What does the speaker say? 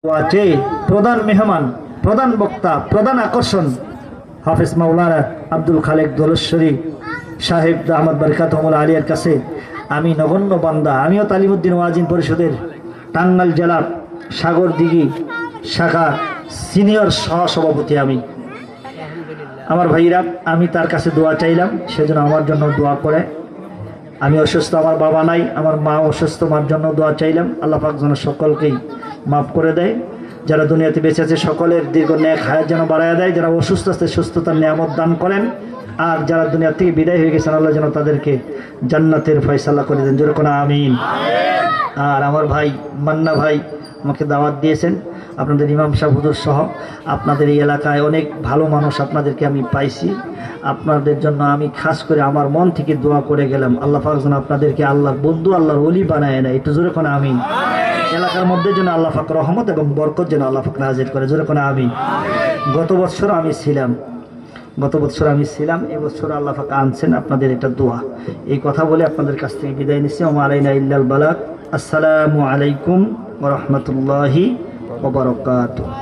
ওয়াচে প্রধান মেহমান, প্রধান বক্তা, প্রধান আকর্ষণ হাফেজ মাওলানা আব্দুল খালেক দোলেশ্বরী সাহেব আহমদ বরকাতুল আলিয়ার কাছে আমি নগণ্য বান্দা, আমিও তালিমউদ্দিন ওয়াজিন পরিষদের টাঙ্গাইল জেলার সাগরদিঘি শাখা সিনিয়র সহসভাপতি। আমার ভাইরা, আমি তার কাছে দোয়া চাইলাম, সেজন্য আমার জন্য দোয়া করে। আমি অসুস্থ, আমার বাবা নাই, আমার মা অসুস্থ, মার জন্য দোয়া চাইলাম। আল্লাহ পাক যেন সকলকেই মাফ করে দেয়, যারা দুনিয়াতে বেঁচে আছে সকলের দীর্ঘ নেক হায়াত যেন বাড়ায় দেয়, যারা অসুস্থ আছে সুস্থতার নিয়ামত দান করেন, আর যারা দুনিয়া থেকে বিদায় হয়ে গেছেন আল্লাহ যেন তাদেরকে জান্নাতের ফয়সালা করে দেন, যেরকম আমিন। আর আমার ভাই মান্না ভাই আমাকে দাওয়াত দিয়েছেন, আপনাদের ইমাম সাহেব হুজুর সহ আপনাদের এই এলাকায় অনেক ভালো মানুষ আপনাদেরকে আমি পাইছি। আপনাদের জন্য আমি খাস করে আমার মন থেকে দোয়া করে গেলাম, আল্লাহ পাক যেন আপনাদেরকে আল্লাহর বন্ধু, আল্লাহর ওলি বানায় না, একটু জোরে কোনা আমিন। এলাকার মধ্যে যেন আল্লাহ পাক রহমত এবং বরকত যেন আল্লাহ পাক নাজিল করে, জোরে কোনা আমিন। গত বছর আমি ছিলাম, এবছর আল্লাহ পাক আনছেন, আপনাদের এটা দোয়া। এই কথা বলে আপনাদের কাছ থেকে বিদায় নিচ্ছি। ওয়া আলাইনা ইল্লাল বালাগ। আসসালামু আলাইকুম ওয়া রাহমাতুল্লাহি ওয়া বারাকাতুহু।